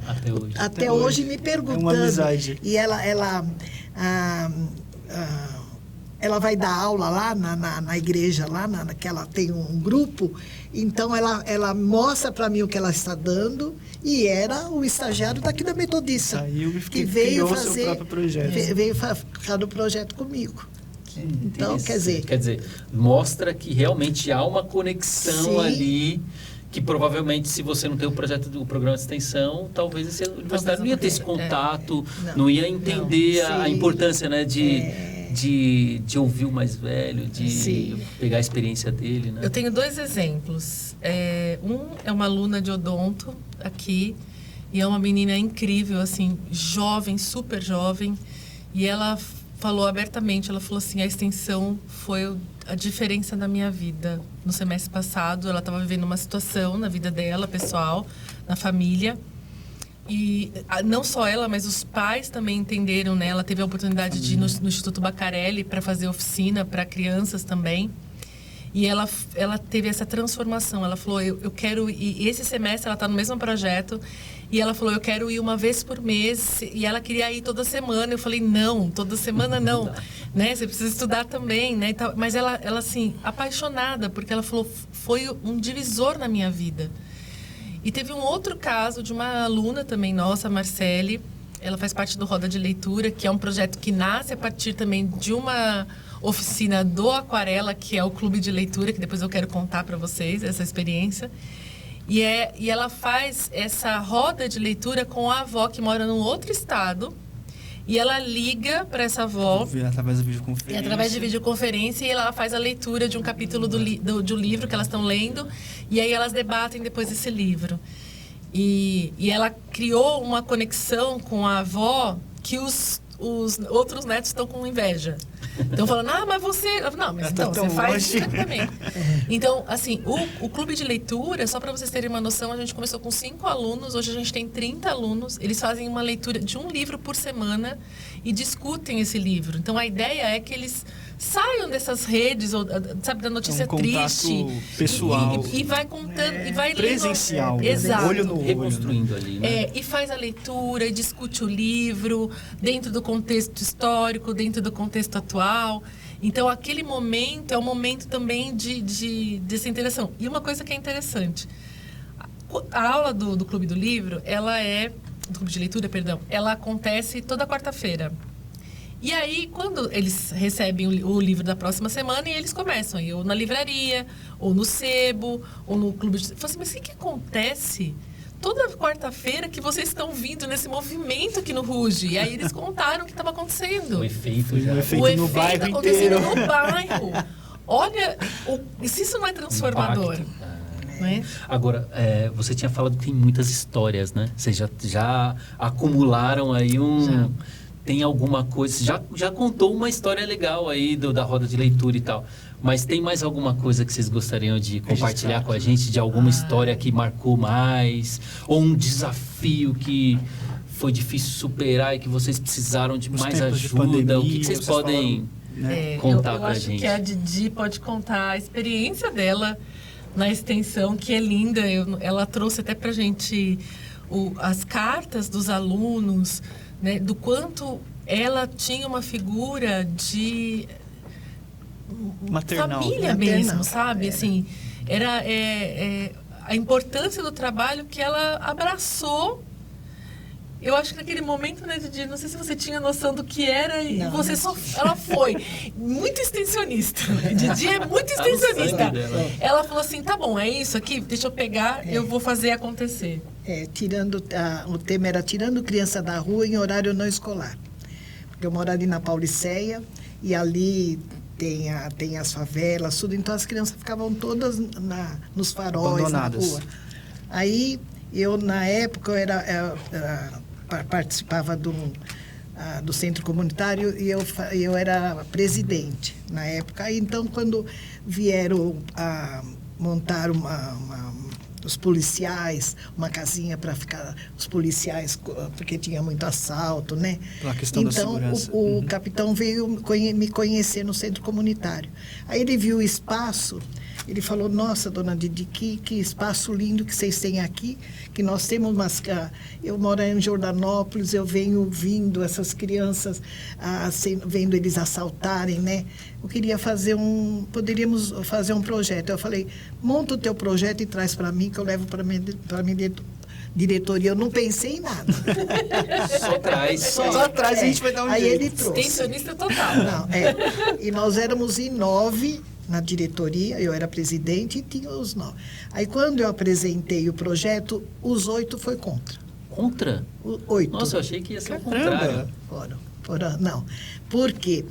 Até hoje me perguntando. É uma amizade. E ela vai dar aula lá na igreja, lá que ela tem um grupo. Então, ela mostra para mim o que ela está dando. E era o estagiário daqui da Metodista. Que veio fazer seu próprio projeto. Veio ficar no projeto comigo. Então, quer dizer, mostra que realmente há uma conexão ali, que provavelmente, se você não tem o programa de extensão, talvez esse universitário não ia ter esse contato, não ia entender a importância, né, de ouvir o mais velho, de pegar a experiência dele, né? Eu tenho 2 exemplos. Um é uma aluna de odonto aqui, e é uma menina incrível, assim, jovem, super jovem, e ela falou abertamente, ela falou assim, a extensão foi a diferença na minha vida. No semestre passado, ela estava vivendo uma situação na vida dela, pessoal, na família, e não só ela, mas os pais também entenderam, né? Ela teve a oportunidade de ir no Instituto Bacarelli para fazer oficina para crianças também. E ela teve essa transformação. Ela falou, eu quero ir... E esse semestre ela está no mesmo projeto. E ela falou, eu quero ir uma vez por mês. E ela queria ir toda semana. Eu falei, não, toda semana não. Né? Você precisa estudar também, né? Mas ela, assim, apaixonada, porque ela falou, foi um divisor na minha vida. E teve um outro caso de uma aluna também nossa, a Marcele. Ela faz parte do Roda de Leitura, que é um projeto que nasce a partir também de uma oficina do Aquarela, que é o clube de leitura, que depois eu quero contar para vocês essa experiência. E ela faz essa roda de leitura com a avó que mora num outro estado. E ela liga para essa avó... Através da videoconferência. Através de videoconferência, e ela faz a leitura de um capítulo de um livro que elas estão lendo. E aí elas debatem depois esse livro. E ela criou uma conexão com a avó que os outros netos estão com inveja. Estão falando, mas você... Não, mas então, você faz também. Então, assim, o clube de leitura, só para vocês terem uma noção, a gente começou com 5 alunos, hoje a gente tem 30 alunos. Eles fazem uma leitura de um livro por semana e discutem esse livro. Então, a ideia é que eles saiam dessas redes, ou, sabe, da notícia triste. Pessoal. E vai contando, e vai presencial, lendo. Exato. Olho no olho, reconstruindo ali, né? E faz a leitura, e discute o livro dentro do contexto histórico, dentro do contexto atual. Então, aquele momento é um momento também dessa interação. E uma coisa que é interessante, a aula do Clube do Livro, do Clube de Leitura, perdão, ela acontece toda quarta-feira. E aí, quando eles recebem o livro da próxima semana, e eles começam, ou na livraria, ou no sebo, ou no clube de... Eu falei assim, mas o que acontece toda quarta-feira que vocês estão vindo nesse movimento aqui no Ruge? E aí eles contaram o que estava acontecendo. O efeito já. O efeito no bairro acontecendo inteiro. no bairro. Olha, se isso não é transformador, né? Agora, você tinha falado que tem muitas histórias, né? Vocês já acumularam aí Já. Tem alguma coisa... Já contou uma história legal aí da roda de leitura e tal. Mas tem mais alguma coisa que vocês gostariam de compartilhar com a gente? De alguma história que marcou mais? Ou um desafio que foi difícil superar e que vocês precisaram de Os mais tempos de ajuda? pandemia, O que vocês vocês podem né? contar eu pra acho gente? que a Didi pode contar a experiência dela na extensão, que é linda. Ela trouxe até pra gente as cartas dos alunos, né, do quanto ela tinha uma figura de Maternal. família Maternal. mesmo, sabe? Assim, era a importância do trabalho que ela abraçou. Eu acho que naquele momento, né, Didi, não sei se você tinha noção do que era e Não, você não ela foi muito extensionista. Didi é muito Tá no extensionista. sangue dela. Ela falou assim, tá bom, é isso aqui, deixa eu pegar, eu vou fazer acontecer. O tema era tirando criança da rua em horário não escolar. Porque eu moro ali na Pauliceia e ali tem as favelas, tudo. Então as crianças ficavam todas nos faróis, Abandonadas. na rua. Aí eu, na época, participava do centro comunitário e eu era presidente na época. Aí, então, quando vieram montar os policiais, uma casinha para ficar os policiais, porque tinha muito assalto, né? Pela questão da então, segurança. o capitão veio me conhecer no centro comunitário. Aí ele viu o espaço, ele falou, nossa, dona Didi, que espaço lindo que vocês têm aqui, que nós temos eu moro em Jordanópolis, eu venho vindo essas crianças, vendo eles assaltarem, né? Eu queria poderíamos fazer um projeto. Eu falei, monta o teu projeto e traz para mim, que eu levo para minha diretoria. Eu não pensei em nada. Só traz. Só atrás a gente vai dar um Aí jeito. ele trouxe. Extensionista total. Não, E nós éramos em 9 na diretoria, eu era presidente e tinha os 9. Aí, quando eu apresentei o projeto, os 8 foi contra. Contra? 8. Nossa, eu achei que ia ser o Caramba. contrário. Não, porque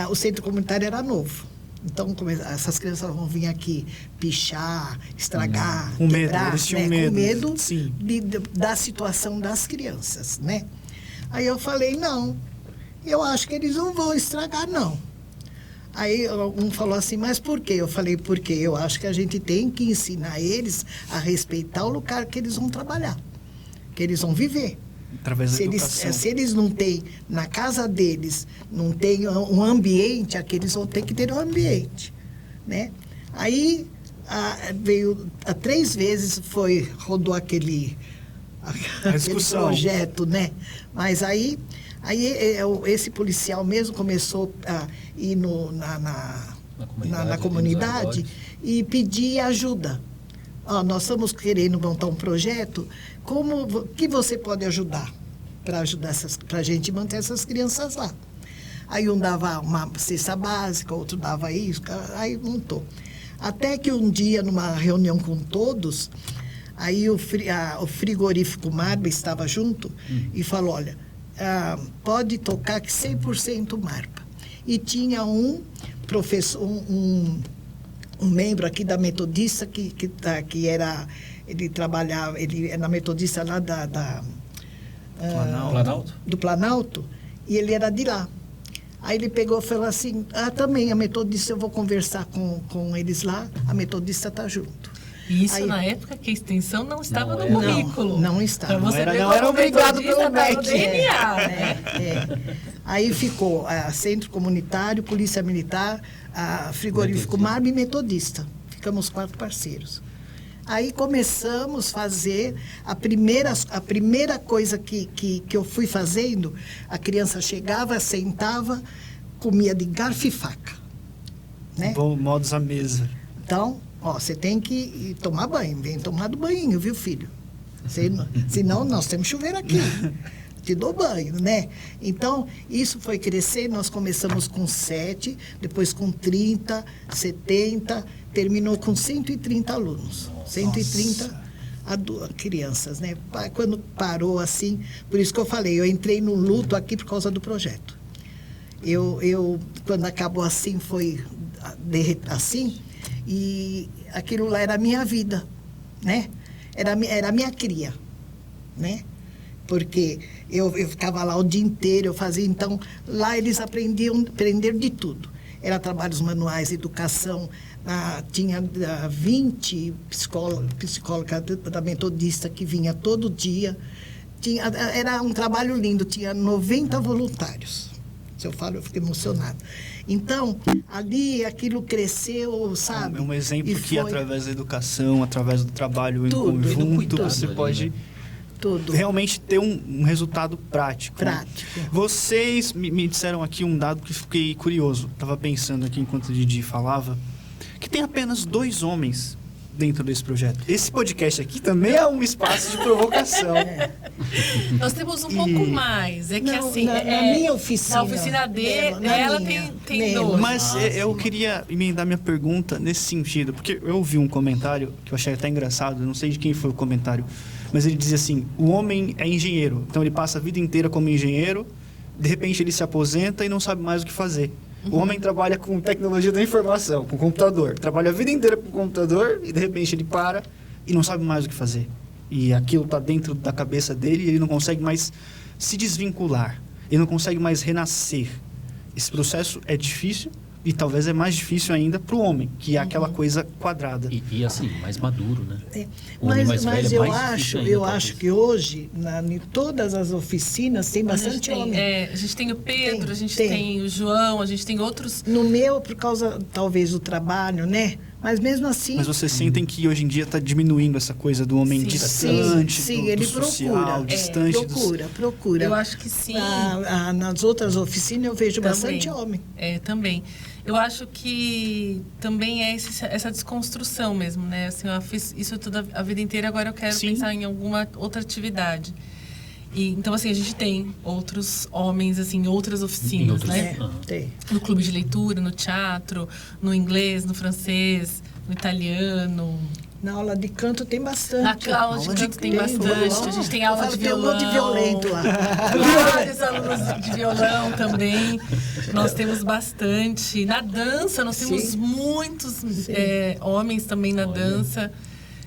o centro comunitário era novo. Então, essas crianças vão vir aqui pichar, estragar, Com medo, quebrar, eles tinham né? medo. Com medo Sim. da situação das crianças, né? Aí eu falei, não, eu acho que eles não vão estragar, não. Aí um falou assim, mas por quê? Eu falei, porque eu acho que a gente tem que ensinar eles a respeitar o lugar que eles vão trabalhar, que eles vão viver. Através da Se educação. eles não têm, na casa deles, não tem um ambiente, aqui eles vão ter que ter um ambiente, né? Aí veio 3 vezes, rodou aquele projeto, né? Mas aí esse policial mesmo começou a ir na comunidade e pedir ajuda. Nós estamos querendo montar um projeto, que você pode ajudar para a gente manter essas crianças lá? Aí um dava uma cesta básica, outro dava isso, aí montou. Até que um dia, numa reunião com todos, aí o frigorífico Marba estava junto e falou, olha, pode tocar que 100% Marba. E tinha um professor, um membro aqui da Metodista, que era, ele trabalhava, ele era Metodista lá Planalto? do Planalto, e ele era de lá. Aí ele pegou e falou assim, também a Metodista, eu vou conversar com eles lá, a Metodista está junto. E isso Aí- na época que a extensão não estava Não no era. currículo. Não estava. Então você Não era- vê não como era obrigado metodista pelo tá no MEC. DNA, né? Aí ficou Centro Comunitário, Polícia Militar, Frigorífico Metodista. Marba e Metodista. Ficamos 4 parceiros. Aí começamos a fazer a primeira coisa que eu fui fazendo, a criança chegava, sentava, comia de garfo e faca, né? Bom, modos à mesa. Então, você tem que ir tomar banho. Vem tomar do banho, viu, filho? Senão, nós temos chuveiro aqui. Te dou banho, né? Então, isso foi crescer. Nós começamos com 7, depois com 30, 70, terminou com 130 alunos. 130 crianças, né? Quando parou assim, por isso que eu falei, eu entrei no luto aqui por causa do projeto. Quando acabou assim, foi assim, e aquilo lá era a minha vida, né? Era a minha cria, né? Porque eu ficava lá o dia inteiro, eu fazia, então, lá eles aprenderam de tudo. Era trabalhos manuais, educação, tinha 20 psicóloga da metodista que vinha todo dia. Era um trabalho lindo, tinha 90 voluntários. Se eu falo, eu fico emocionada. Então, ali aquilo cresceu, sabe? É um exemplo que através da educação, através do trabalho em conjunto, você pode realmente ter um resultado prático. Né? Vocês me disseram aqui um dado que fiquei curioso. Estava pensando aqui enquanto o Didi falava, que tem apenas 2 homens dentro desse projeto. Esse podcast aqui também é um espaço de provocação. Nós temos um pouco mais. É que assim, na minha oficina. Na oficina dela tem 2. Mas eu queria emendar minha pergunta nesse sentido, porque eu ouvi um comentário que eu achei até engraçado, não sei de quem foi o comentário, mas ele dizia assim: o homem é engenheiro, então ele passa a vida inteira como engenheiro, de repente ele se aposenta e não sabe mais o que fazer. O homem trabalha com tecnologia da informação, com computador. Trabalha a vida inteira com computador e, de repente, ele para e não sabe mais o que fazer. E aquilo está dentro da cabeça dele e ele não consegue mais se desvincular. Ele não consegue mais renascer. Esse processo é difícil e talvez é mais difícil ainda para o homem, que é aquela coisa quadrada. E assim, mais maduro, né? Mas eu acho que hoje, em todas as oficinas, tem bastante homem. A gente tem o Pedro, a gente tem o João, a gente tem outros... No meu, por causa, talvez, do trabalho, né? Mas mesmo assim... Mas vocês sentem que hoje em dia está diminuindo essa coisa do homem distante, ele social, distante procura. Eu acho que sim. Nas outras oficinas eu vejo bastante homem. Também. Eu acho que também é essa desconstrução mesmo, né? Assim, eu fiz isso toda a vida inteira, agora eu quero pensar em alguma outra atividade. Então, assim, a gente tem outros homens, assim, outras oficinas, né? Tem. No clube de leitura, no teatro, no inglês, no francês, no italiano. Na aula de canto tem bastante. Na aula de canto tem bastante. A gente tem aula de violão. Tem de violento lá. Vários alunos de violão também. Nós temos bastante. Na dança, nós temos muitos homens também na dança.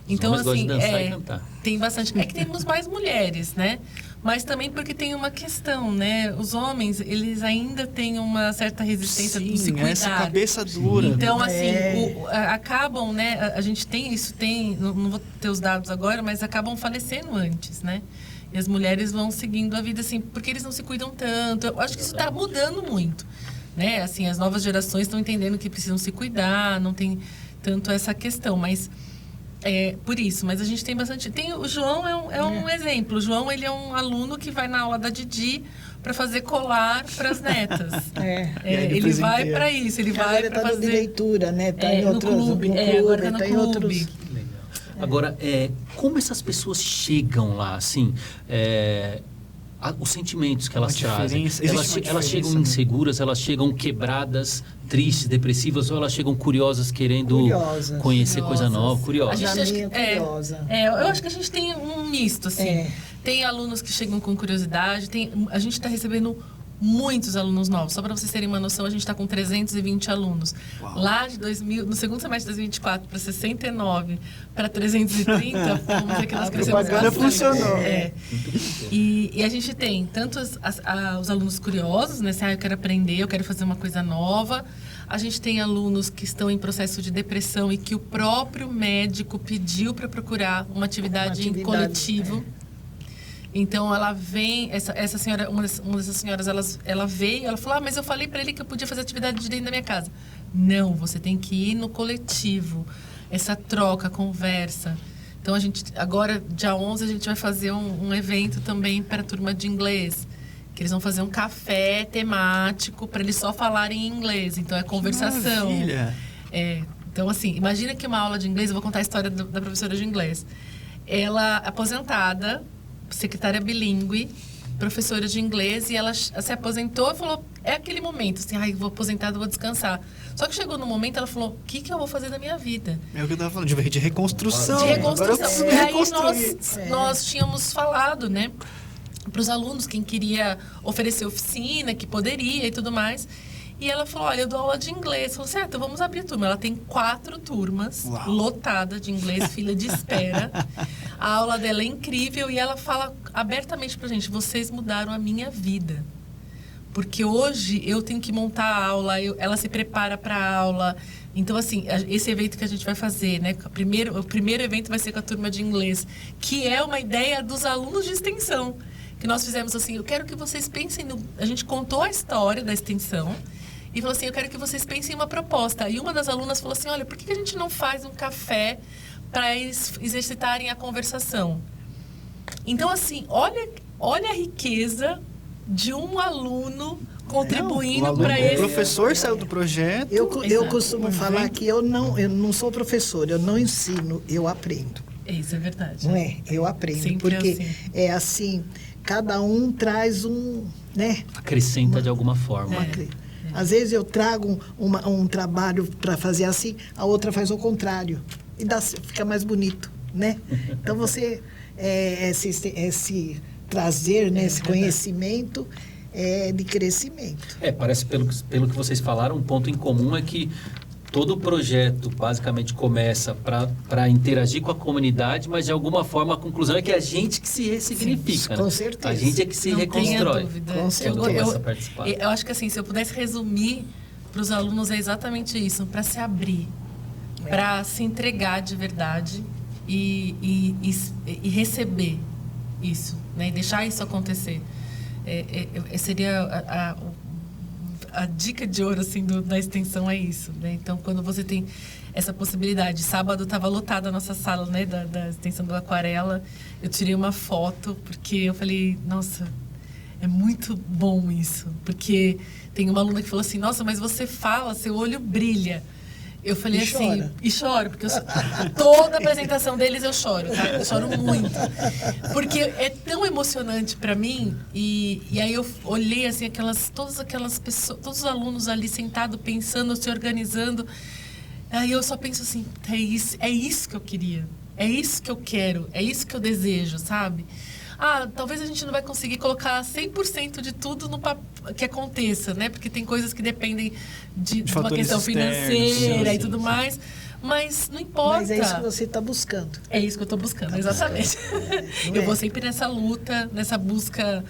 Então, assim, tem bastante. É que temos mais mulheres, né? Mas também porque tem uma questão, né? Os homens, eles ainda têm uma certa resistência de se cuidar. Essa cabeça dura. Então, assim, acabam, né? A gente tem, não vou ter os dados agora, mas acabam falecendo antes, né? E as mulheres vão seguindo a vida, assim, porque eles não se cuidam tanto. Eu acho que isso está mudando muito, né? Assim, as novas gerações estão entendendo que precisam se cuidar, não tem tanto essa questão, mas... por isso, mas a gente tem bastante... O João é um exemplo. O João, ele é um aluno que vai na aula da Didi para fazer colar para as netas. Ele vai para isso, ele vai para fazer... de leitura, né? Tá em outros, no clube. Agora tá no clube. Outros... Agora, como essas pessoas chegam lá, assim... os sentimentos que elas trazem. Elas chegam inseguras, elas chegam quebradas, tristes, depressivas, ou elas chegam curiosas, querendo conhecer coisa nova, curiosas. Eu acho que a gente tem um misto, assim. Tem alunos que chegam com curiosidade, a gente está recebendo muitos alunos novos. Só para vocês terem uma noção, a gente está com 320 alunos. Uau. Lá de no segundo semestre de 2024 para 69 para 330, vamos dizer que nós crescemos bastante. Funcionou. E a gente tem tanto os alunos curiosos, né? Assim, eu quero aprender, eu quero fazer uma coisa nova. A gente tem alunos que estão em processo de depressão e que o próprio médico pediu para procurar uma atividade em coletivo. Então, ela vem, essa senhora, uma dessas senhoras, ela veio, ela falou, mas eu falei para ele que eu podia fazer atividade de dentro da minha casa. Não, você tem que ir no coletivo, essa troca, conversa. Então, agora, dia 11, a gente vai fazer um evento também para a turma de inglês, que eles vão fazer um café temático para eles só falarem em inglês. Então, é conversação. Maravilha. Então, assim, imagina que uma aula de inglês, eu vou contar a história da professora de inglês. Ela, aposentada, secretária bilíngue, professora de inglês, e ela se aposentou e falou, é aquele momento, assim, vou aposentada, vou descansar. Só que chegou no momento, ela falou, o que eu vou fazer da minha vida? É o que eu estava falando, de reconstrução. De reconstrução. E aí nós tínhamos falado, né, para os alunos, quem queria oferecer oficina, que poderia e tudo mais. E ela falou, olha, eu dou aula de inglês. Eu falei assim, então vamos abrir a turma. Ela tem 4 turmas, lotada de inglês, fila de espera. A aula dela é incrível e ela fala abertamente pra gente, vocês mudaram a minha vida. Porque hoje eu tenho que montar a aula, ela se prepara para a aula. Então, assim, esse evento que a gente vai fazer, né? O primeiro evento vai ser com a turma de inglês, que é uma ideia dos alunos de extensão. Que nós fizemos assim, eu quero que vocês pensem A gente contou a história da extensão e falou assim, eu quero que vocês pensem em uma proposta. E uma das alunas falou assim, olha, por que a gente não faz um café para eles exercitarem a conversação? Então, assim, olha a riqueza de um aluno contribuindo para esse... O professor saiu do projeto. Eu costumo falar que eu não sou professor, eu não ensino, eu aprendo. Isso é verdade. Não é? Eu aprendo. Sempre porque é assim, cada um traz né? Acrescenta de alguma forma. Às vezes eu trago um trabalho para fazer assim, a outra faz o contrário. E fica mais bonito, né? Então você... esse trazer, né, esse conhecimento de crescimento. Parece, pelo que vocês falaram, um ponto em comum é que todo o projeto basicamente começa para interagir com a comunidade, mas de alguma forma a conclusão é que é a gente que se ressignifica. Sim, com certeza. A gente é que se Não reconstrói. tenha dúvida. Com certeza. Eu acho que assim, se eu pudesse resumir para os alunos é exatamente isso, para se abrir, para se entregar de verdade e receber isso, né? E deixar isso acontecer. Seria a dica de ouro assim, da extensão é isso, né? Então, quando você tem essa possibilidade, sábado estava lotada a nossa sala, né, da extensão do Aquarela, eu tirei uma foto, porque eu falei, nossa, é muito bom isso, porque tem uma aluna que falou assim, nossa, mas você fala, seu olho brilha. Eu falei assim, e choro, porque toda apresentação deles eu choro, tá? Eu choro muito. Porque é tão emocionante para mim, e aí eu olhei assim, todas aquelas pessoas, todos os alunos ali sentados, pensando, se organizando. Aí eu só penso assim, é isso que eu queria, é isso que eu quero, é isso que eu desejo, sabe? Talvez a gente não vai conseguir colocar 100% de tudo que aconteça, né? Porque tem coisas que dependem de uma questão financeira e tudo mais. Mas não importa. Mas é isso que você está buscando. É isso que eu estou buscando, exatamente. Eu vou sempre nessa luta, nessa busca.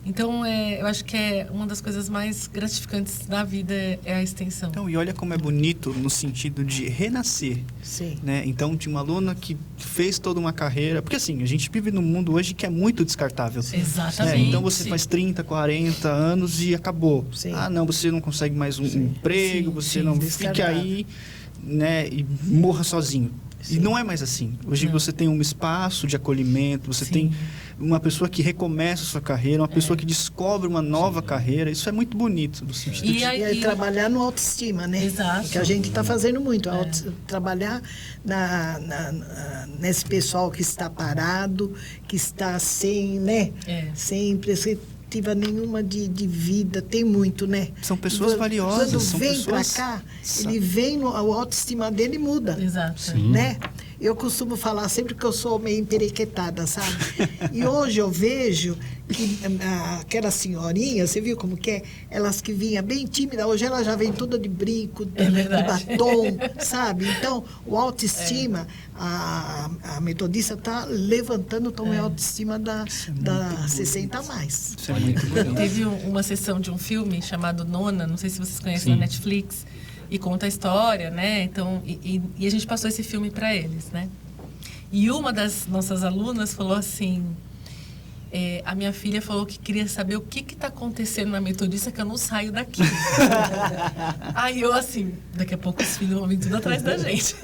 Então, eu acho que uma das coisas mais gratificantes da vida é a extensão. Então, e olha como é bonito no sentido de renascer. Sim. Né? Então, tinha uma aluna que fez toda uma carreira... Porque, assim, a gente vive num mundo hoje que é muito descartável. Exatamente. Né? Então, você faz 30, 40 anos e acabou. Sim. Não, você não consegue mais um emprego, você não fique aí, né, e morra sozinho. Sim. E não é mais assim. Hoje você tem um espaço de acolhimento, você tem uma pessoa que recomeça a sua carreira, uma pessoa que descobre uma nova carreira. Isso é muito bonito. No sentido e aí trabalhar no autoestima, né? Exato. Que a gente está fazendo muito. Trabalhar nesse pessoal que está parado, que está sem, né? Sem perspectiva nenhuma de vida. Tem muito, né? São pessoas valiosas. Quando vem para cá, ele vem, a autoestima dele muda. Exato. Né? Eu costumo falar sempre que eu sou meio emperequetada, sabe? E hoje eu vejo que aquela senhorinha, você viu como que é? Elas que vinham bem tímidas, hoje ela já vem toda de brinco, de batom, sabe? Então, o autoestima, a metodista está levantando também a autoestima da 60 a mais. Isso é muito bonito. Teve uma sessão de um filme chamado Nona, não sei se vocês conhecem, na Netflix, e conta a história, né? Então, e a gente passou esse filme para eles, né? E uma das nossas alunas falou assim, a minha filha falou que queria saber o que está acontecendo na metodista, que eu não saio daqui. Aí eu assim, daqui a pouco os filhos vão vir tudo atrás da gente.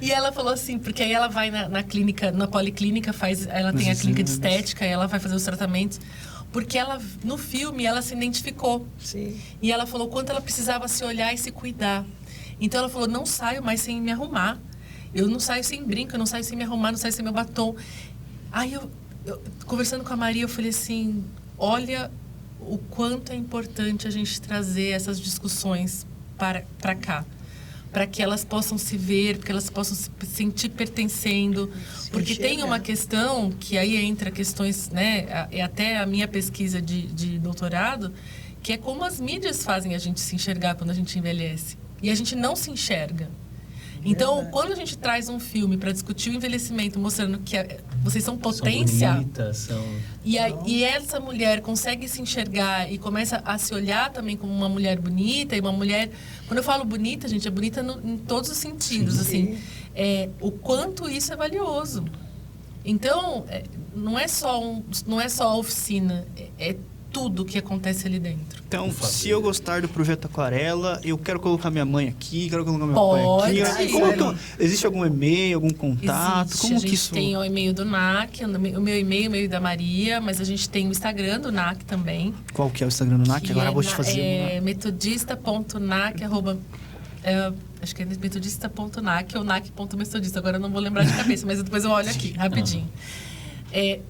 E ela falou assim, porque aí ela vai na clínica, na policlínica, ela tem a clínica de estética, e ela vai fazer os tratamentos. Porque no filme, ela se identificou. Sim. E ela falou quanto ela precisava se olhar e se cuidar. Então, ela falou, não saio mais sem me arrumar. Eu não saio sem brinco, eu não saio sem me arrumar, não saio sem meu batom. Aí, eu conversando com a Maria, eu falei assim, olha o quanto é importante a gente trazer essas discussões para cá. Para que elas possam se ver, porque elas possam se sentir pertencendo. Porque tem uma questão, que aí entra questões, né? É até a minha pesquisa de doutorado, que é como as mídias fazem a gente se enxergar quando a gente envelhece. E a gente não se enxerga. Então, quando a gente traz um filme para discutir o envelhecimento, mostrando que vocês são potência... São bonitas, são... E essa mulher consegue se enxergar e começa a se olhar também como uma mulher bonita, e uma mulher... Quando eu falo bonita, gente, é bonita em todos os sentidos, assim. O quanto isso é valioso. Então, não é só a oficina, é tudo que acontece ali dentro. Então, se eu gostar do projeto Aquarela, eu quero colocar minha mãe aqui, quero colocar meu pai aqui. Existe algum e-mail, algum contato? Existe. Como a gente que isso... tem o e-mail do NAC, o meu e-mail, o e-mail da Maria, mas a gente tem o Instagram do NAC também. Qual que é o Instagram do NAC? Agora eu vou te fazer É metodista.nac, acho que é metodista.nac ou nac.metodista. Agora eu não vou lembrar de cabeça, mas depois eu olho aqui, rapidinho.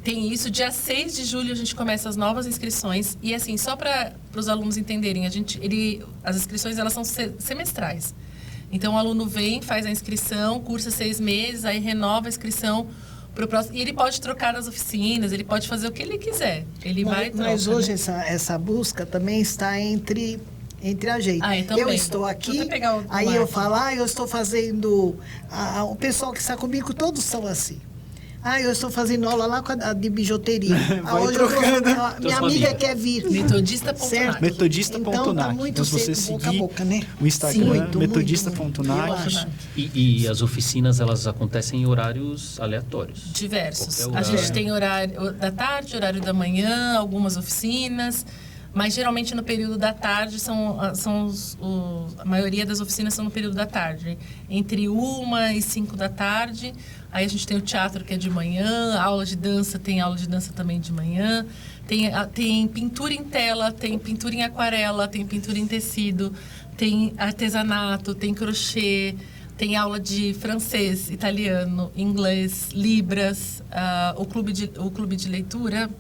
Tem isso, dia 6 de julho a gente começa as novas inscrições. E assim, só para os alunos entenderem, as inscrições elas são semestrais. Então o aluno vem, faz a inscrição, cursa 6 meses, aí renova a inscrição para o próximo. E ele pode trocar nas oficinas, ele pode fazer o que ele quiser. Mas hoje essa busca também está entre a gente. Eu estou aqui, aí eu falo, eu estou fazendo... o pessoal que está comigo, todos são assim. Eu estou fazendo aula lá de bijuteria. Vai trocando. Minha amiga quer vir. Metodista.nac. Metodista.nac. Então, tá muito então, se você boca seguir a boca, né? o Instagram, Sim, metodista.nac. E as oficinas, elas acontecem em horários aleatórios? Diversos. A gente tem horário da tarde, horário da manhã, algumas oficinas... Mas, geralmente, no período da tarde, a maioria das oficinas são no período da tarde. Entre 1 e 5 da tarde. Aí a gente tem o teatro, que é de manhã. Aula de dança, tem aula de dança também de manhã. Tem pintura em tela, tem pintura em aquarela, tem pintura em tecido. Tem artesanato, tem crochê. Tem aula de francês, italiano, inglês, libras. O clube de leitura...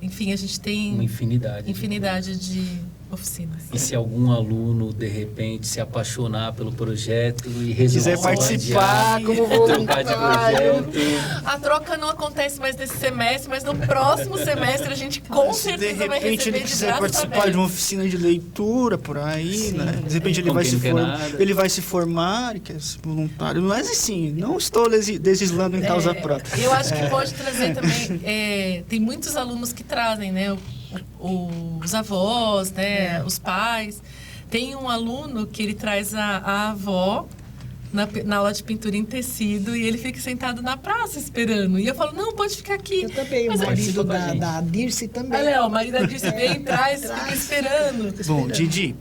Enfim, a gente tem... Uma infinidade de oficinas. E se algum aluno, de repente, se apaixonar pelo projeto e resolver... Quiser participar como voluntário. A troca não acontece mais nesse semestre, mas no próximo semestre a gente com certeza vai receber de braços abertos. De repente ele quiser participar de uma oficina de leitura por aí, né? De repente ele vai se formar e quer ser voluntário. Mas assim, não estou legislando em causa própria. Eu acho que pode trazer também... tem muitos alunos que trazem, né? Os avós, né? Os pais. Tem um aluno que ele traz a avó na aula de pintura em tecido e ele fica sentado na praça esperando. E eu falo, não, pode ficar aqui. Eu também, o marido da Dirce também. O marido da Dirce vem atrás, fica esperando. Bom, Didi,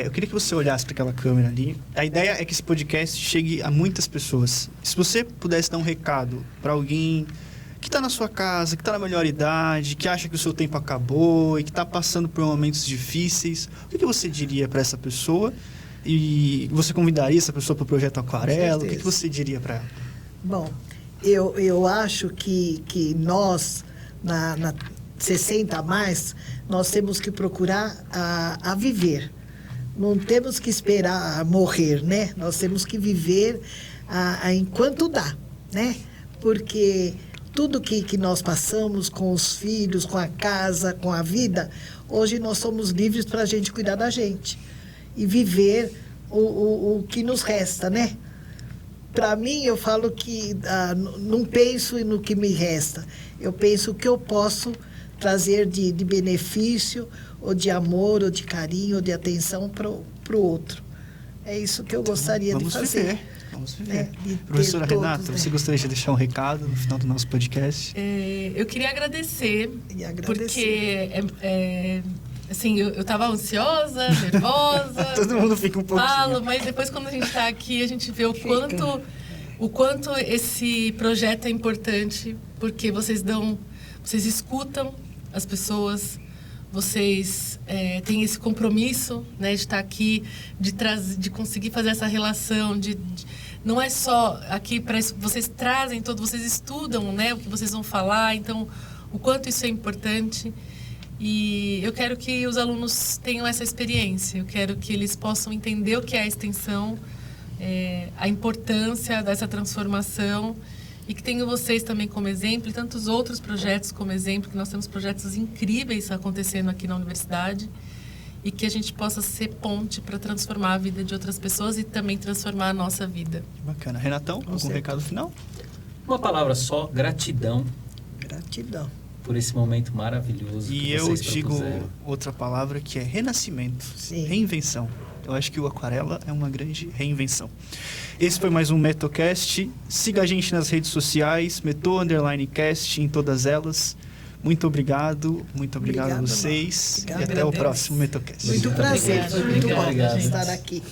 eu queria que você olhasse para aquela câmera ali. A ideia é que esse podcast chegue a muitas pessoas. Se você pudesse dar um recado para alguém que está na sua casa, que está na melhor idade, que acha que o seu tempo acabou e que está passando por momentos difíceis, o que você diria para essa pessoa? E você convidaria essa pessoa para o projeto Aquarela? O que você diria para ela? Bom, eu acho que nós, na 60 a mais, nós temos que procurar a viver. Não temos que esperar morrer, né? Nós temos que viver enquanto dá, né? Porque... tudo que nós passamos com os filhos, com a casa, com a vida, hoje nós somos livres para a gente cuidar da gente e viver o que nos resta, né? Para mim, eu falo que não penso no que me resta, eu penso o que eu posso trazer de benefício, ou de amor, ou de carinho, ou de atenção para o outro. É isso que eu gostaria de fazer. Vamos viver. Professora Renata, você gostaria de deixar um recado no final do nosso podcast? Eu queria agradecer. Porque assim, eu estava ansiosa, nervosa. Todo mundo fica um pouquinho. Mas depois quando a gente está aqui, a gente vê o quanto esse projeto é importante, porque vocês escutam as pessoas, vocês têm esse compromisso, né, de estar aqui, de conseguir fazer essa relação, não é só aqui para vocês trazem vocês estudam, né, o que vocês vão falar, então o quanto isso é importante. E eu quero que os alunos tenham essa experiência, eu quero que eles possam entender o que é a extensão, a importância dessa transformação, e que tenham vocês também como exemplo, e tantos outros projetos como exemplo, que nós temos projetos incríveis acontecendo aqui na universidade. e que a gente possa ser ponte para transformar a vida de outras pessoas e também transformar a nossa vida. Bacana. Renatão, algum certeza. recado final? Uma palavra só, gratidão Gratidão. por esse momento maravilhoso E que eu vocês digo propuseram. outra palavra que é renascimento, Sim. reinvenção. Eu acho que o Aquarela é uma grande reinvenção. Esse foi mais um Metocast. Siga a gente nas redes sociais, Meto_cast em todas elas. Muito obrigado a Obrigada, vocês. Obrigada. E até o Agradeço. próximo Metocast. Muito prazer, foi muito bom Obrigado. estar aqui.